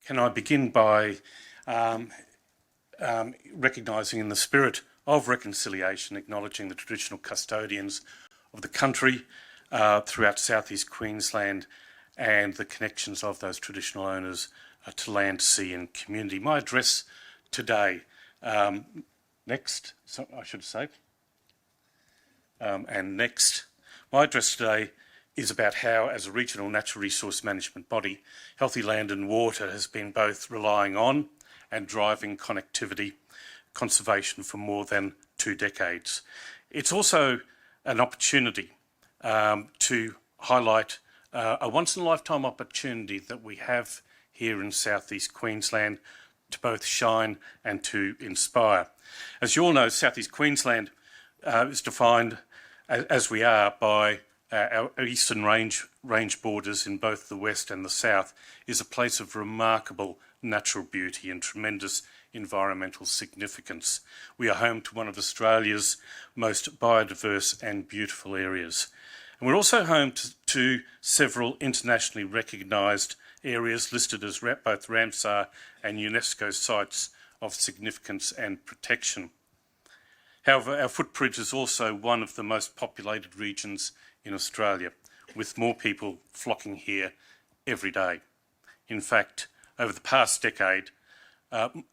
Can I begin by recognising, in the spirit of reconciliation, acknowledging the traditional custodians of the country throughout southeast Queensland and the connections of those traditional owners to land, sea and community. My address today, my address today is about how, as a regional natural resource management body, Healthy Land and Water has been both relying on and driving connectivity conservation for more than 2 decades. It's also an opportunity to highlight a once-in-a-lifetime opportunity that we have here in southeast Queensland to both shine and to inspire. As you all know, southeast Queensland is defined as we are by our eastern range borders in both the west and the south, is a place of remarkable natural beauty and tremendous environmental significance. We are home to one of Australia's most biodiverse and beautiful areas. And we're also home to several internationally recognised areas listed as both Ramsar and UNESCO sites of significance and protection. However, our footprint is also one of the most populated regions in Australia, with more people flocking here every day. In fact, over the past decade,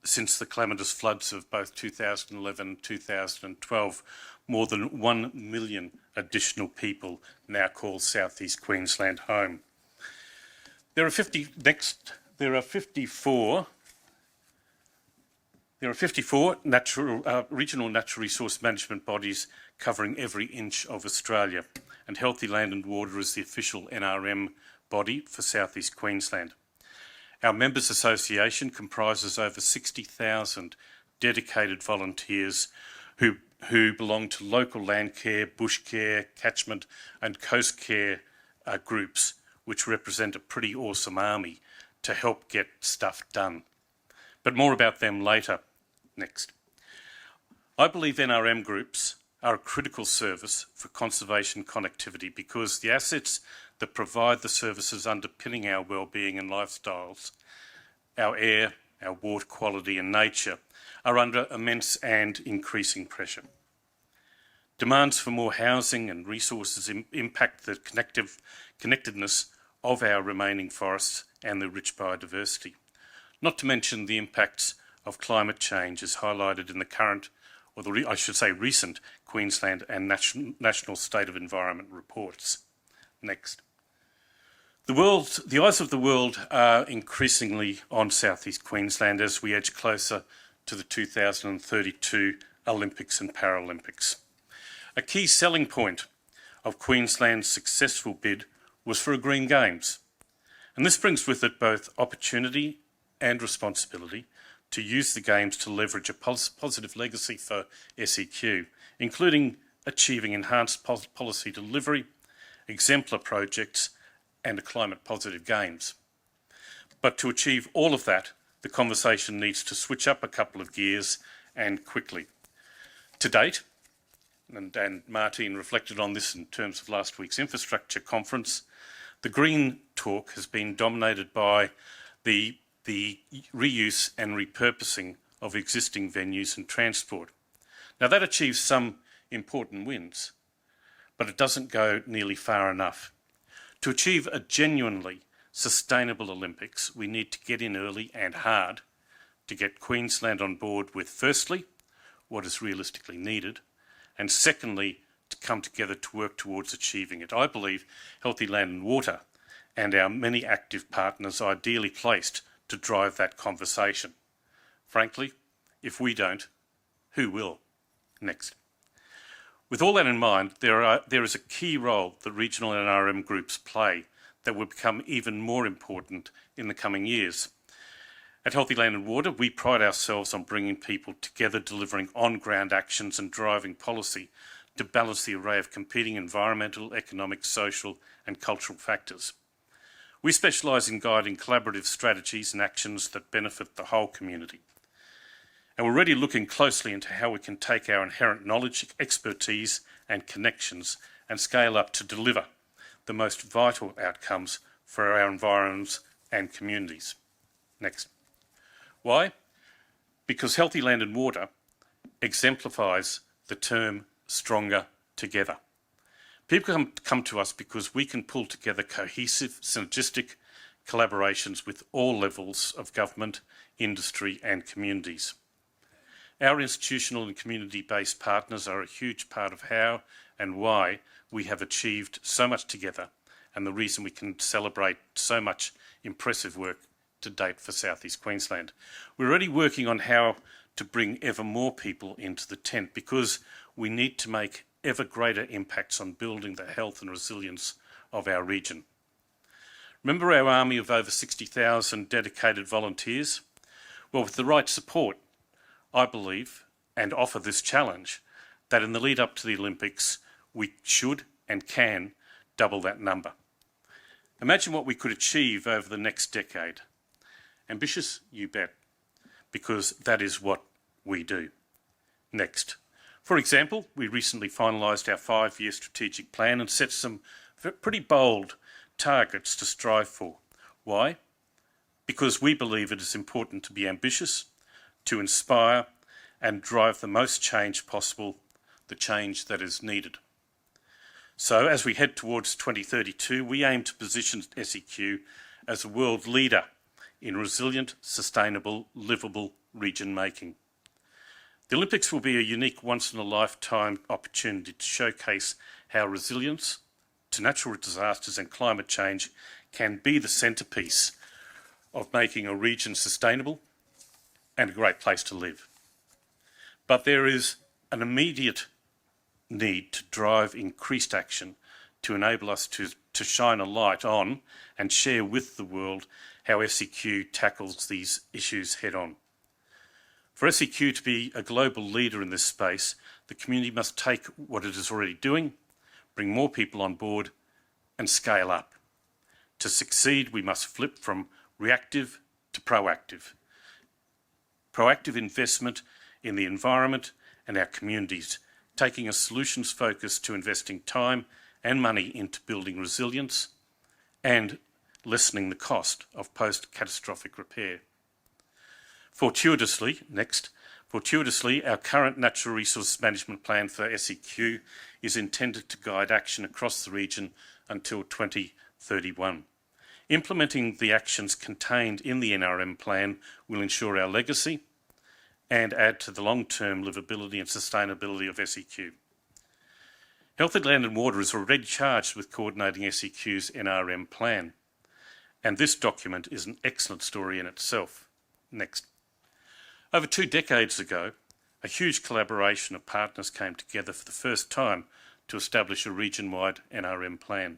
since the calamitous floods of both 2011 and 2012, more than 1 million additional people now call southeast Queensland home. There are 54 regional natural resource management bodies covering every inch of Australia, and Healthy Land and Water is the official NRM body for southeast Queensland. Our members association comprises over 60,000 dedicated volunteers who belong to local land care, bush care, catchment and coast care groups, which represent a pretty awesome army to help get stuff done. But more about them later. Next. I believe NRM groups are a critical service for conservation connectivity because the assets that provide the services underpinning our well-being and lifestyles, our air, our water quality and nature, are under immense and increasing pressure. Demands for more housing and resources impact the connectedness of our remaining forests and the rich biodiversity, not to mention the impacts of climate change as highlighted in the current, or recent, Queensland and National State of Environment reports. Next. The eyes of the world are increasingly on southeast Queensland as we edge closer to the 2032 Olympics and Paralympics. A key selling point of Queensland's successful bid was for a Green Games, and this brings with it both opportunity and responsibility to use the Games to leverage a positive legacy for SEQ, including achieving enhanced policy delivery, exemplar projects and a climate-positive Games. But to achieve all of that, the conversation needs to switch up a couple of gears and quickly. To date, and Martine reflected on this in terms of last week's infrastructure conference, the green talk has been dominated by the reuse and repurposing of existing venues and transport. Now that achieves some important wins, but it doesn't go nearly far enough. To achieve a genuinely sustainable Olympics, we need to get in early and hard to get Queensland on board with, firstly, what is realistically needed, and secondly, to come together to work towards achieving it. I believe Healthy Land and Water and our many active partners are ideally placed to drive that conversation. Frankly, if we don't, who will? Next. With all that in mind, there is a key role that regional NRM groups play that will become even more important in the coming years. At Healthy Land and Water, we pride ourselves on bringing people together, delivering on-ground actions and driving policy to balance the array of competing environmental, economic, social and cultural factors. We specialise in guiding collaborative strategies and actions that benefit the whole community. And we're already looking closely into how we can take our inherent knowledge, expertise and connections and scale up to deliver the most vital outcomes for our environments and communities. Next. Why? Because healthy land and water exemplifies the term stronger together. People come to us because we can pull together cohesive, synergistic collaborations with all levels of government, industry and communities. Our institutional and community-based partners are a huge part of how and why we have achieved so much together and the reason we can celebrate so much impressive work to date for South East Queensland. We're already working on how to bring ever more people into the tent because we need to make ever greater impacts on building the health and resilience of our region. Remember our army of over 60,000 dedicated volunteers? Well, with the right support, I believe, and offer this challenge, that in the lead up to the Olympics, we should and can double that number. Imagine what we could achieve over the next decade. Ambitious? You bet, because that is what we do. Next. For example, we recently finalised our 5-year strategic plan and set some pretty bold targets to strive for. Why? Because we believe it is important to be ambitious, to inspire and drive the most change possible, the change that is needed. So as we head towards 2032, we aim to position SEQ as a world leader in resilient, sustainable, livable region making. The Olympics will be a unique once-in-a-lifetime opportunity to showcase how resilience to natural disasters and climate change can be the centrepiece of making a region sustainable and a great place to live. But there is an immediate need to drive increased action to enable us to shine a light on and share with the world how SEQ tackles these issues head on. For SEQ to be a global leader in this space, the community must take what it is already doing, bring more people on board and scale up. To succeed, we must flip from reactive to proactive. Proactive investment in the environment and our communities, taking a solutions focus to investing time and money into building resilience and lessening the cost of post-catastrophic repair. Fortuitously, our current natural resource management plan for SEQ is intended to guide action across the region until 2031. Implementing the actions contained in the NRM plan will ensure our legacy and add to the long-term livability and sustainability of SEQ. Healthy Land and Water is already charged with coordinating SEQ's NRM plan, and this document is an excellent story in itself. Next. Over 2 decades ago, a huge collaboration of partners came together for the first time to establish a region-wide NRM plan.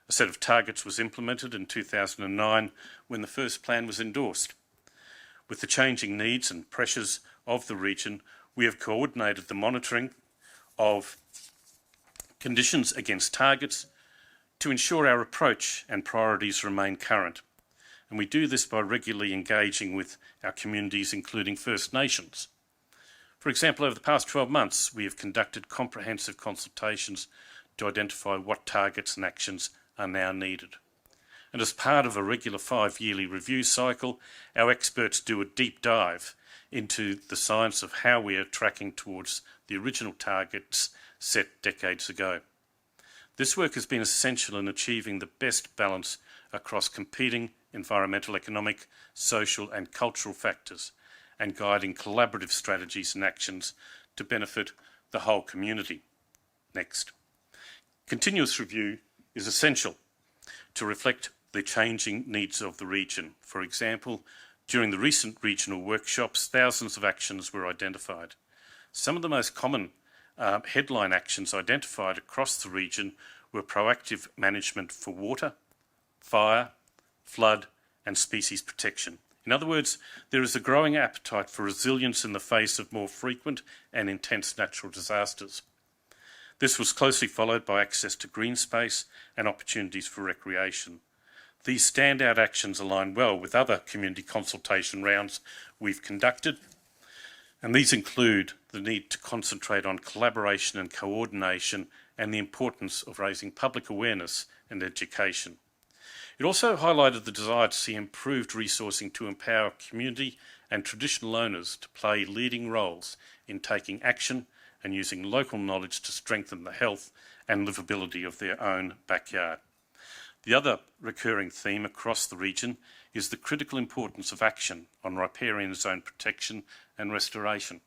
A set of targets was implemented in 2009 when the first plan was endorsed. With the changing needs and pressures of the region, we have coordinated the monitoring of conditions against targets to ensure our approach and priorities remain current. And we do this by regularly engaging with our communities, including First Nations. For example, over the past 12 months, we have conducted comprehensive consultations to identify what targets and actions are now needed. And as part of a regular 5-yearly review cycle, our experts do a deep dive into the science of how we are tracking towards the original targets set decades ago. This work has been essential in achieving the best balance across competing environmental, economic, social and cultural factors and guiding collaborative strategies and actions to benefit the whole community. Next. Continuous review is essential to reflect the changing needs of the region. For example, during the recent regional workshops, thousands of actions were identified. Some of the most common headline actions identified across the region were proactive management for water, fire, flood and species protection. In other words, there is a growing appetite for resilience in the face of more frequent and intense natural disasters. This was closely followed by access to green space and opportunities for recreation. These standout actions align well with other community consultation rounds we've conducted, and these include the need to concentrate on collaboration and coordination and the importance of raising public awareness and education. It also highlighted the desire to see improved resourcing to empower community and traditional owners to play leading roles in taking action and using local knowledge to strengthen the health and livability of their own backyard. The other recurring theme across the region is the critical importance of action on riparian zone protection and restoration.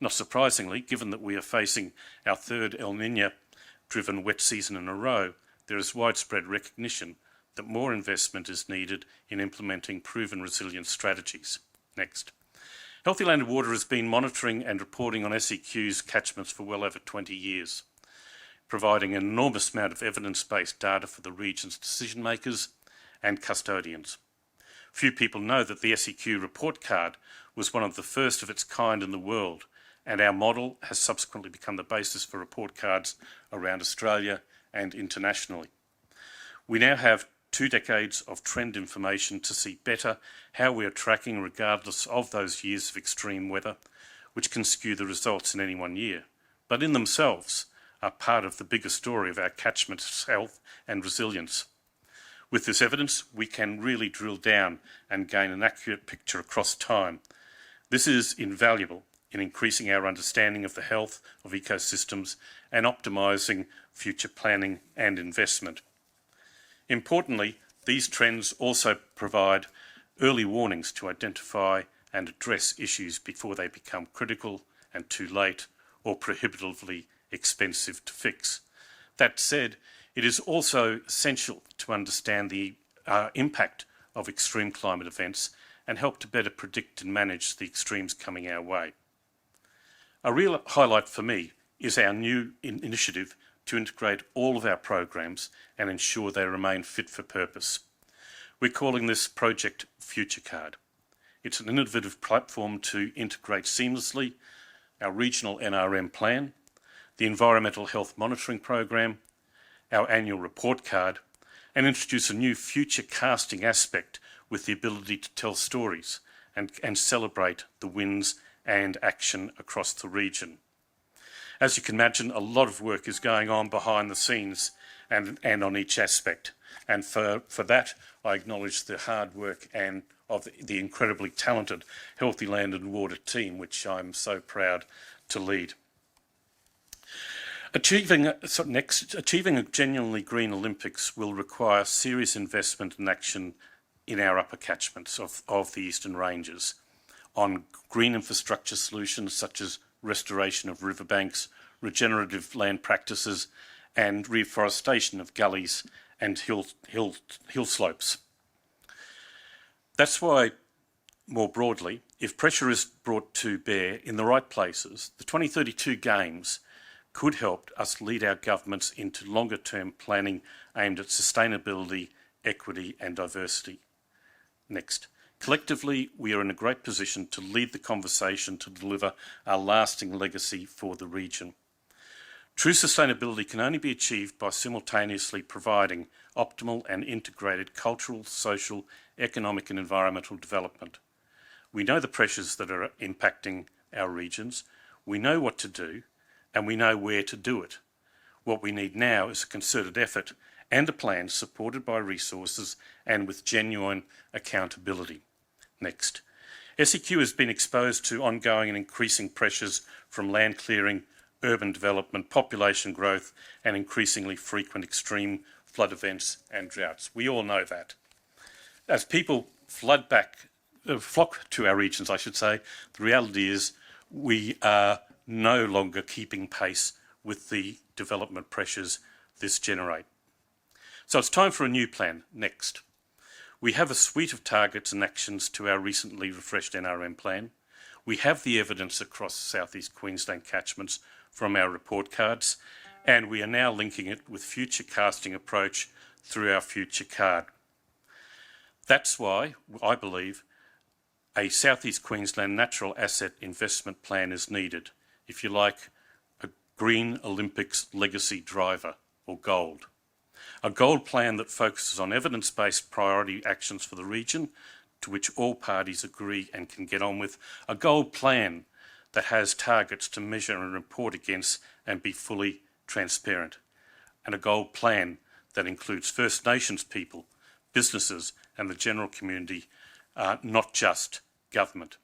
Not surprisingly, given that we are facing our third El Niño-driven wet season in a row, there is widespread recognition that more investment is needed in implementing proven resilience strategies. Next. Healthy Land and Water has been monitoring and reporting on SEQ's catchments for well over 20 years, providing an enormous amount of evidence-based data for the region's decision makers and custodians. Few people know that the SEQ report card was one of the first of its kind in the world, and our model has subsequently become the basis for report cards around Australia and internationally. We now have 2 decades of trend information to see better how we are tracking regardless of those years of extreme weather, which can skew the results in any one year, but in themselves are part of the bigger story of our catchment's health and resilience. With this evidence, we can really drill down and gain an accurate picture across time. This is invaluable in increasing our understanding of the health of ecosystems and optimising future planning and investment. Importantly, these trends also provide early warnings to identify and address issues before they become critical and too late or prohibitively expensive to fix. That said, it is also essential to understand the impact of extreme climate events and help to better predict and manage the extremes coming our way. A real highlight for me is our new initiative to integrate all of our programs and ensure they remain fit for purpose. We're calling this Project Future Card. It's an innovative platform to integrate seamlessly our regional NRM plan, the Environmental Health Monitoring Program, our annual report card, and introduce a new future casting aspect with the ability to tell stories and celebrate the wins and action across the region. As you can imagine, a lot of work is going on behind the scenes and on each aspect. And for that, I acknowledge the hard work and of the incredibly talented Healthy Land and Water team, which I'm so proud to lead. Achieving a genuinely green Olympics will require serious investment and action in our upper catchments of the Eastern Ranges on green infrastructure solutions such as restoration of riverbanks, regenerative land practices, and reforestation of gullies and hill slopes. That's why, more broadly, if pressure is brought to bear in the right places, the 2032 Games could help us lead our governments into longer-term planning aimed at sustainability, equity and diversity. Next. Collectively, we are in a great position to lead the conversation to deliver our lasting legacy for the region. True sustainability can only be achieved by simultaneously providing optimal and integrated cultural, social, economic and environmental development. We know the pressures that are impacting our regions, we know what to do, and we know where to do it. What we need now is a concerted effort and a plan supported by resources and with genuine accountability. Next. SEQ has been exposed to ongoing and increasing pressures from land clearing, urban development, population growth, and increasingly frequent extreme flood events and droughts. We all know that. As people flock to our regions, I should say, the reality is we are no longer keeping pace with the development pressures this generate. So it's time for a new plan. Next. We have a suite of targets and actions to our recently refreshed NRM plan. We have the evidence across southeast Queensland catchments from our report cards, and we are now linking it with future casting approach through our future card. That's why I believe a southeast Queensland natural asset investment plan is needed, if you like, a Green Olympics legacy driver or gold. A gold plan that focuses on evidence-based priority actions for the region, to which all parties agree and can get on with. A gold plan that has targets to measure and report against and be fully transparent. And a gold plan that includes First Nations people businesses and the general community, not just government.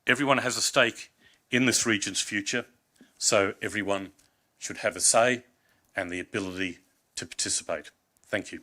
Everyone has a stake in this region's future, so everyone should have a say and the ability to participate. Thank you.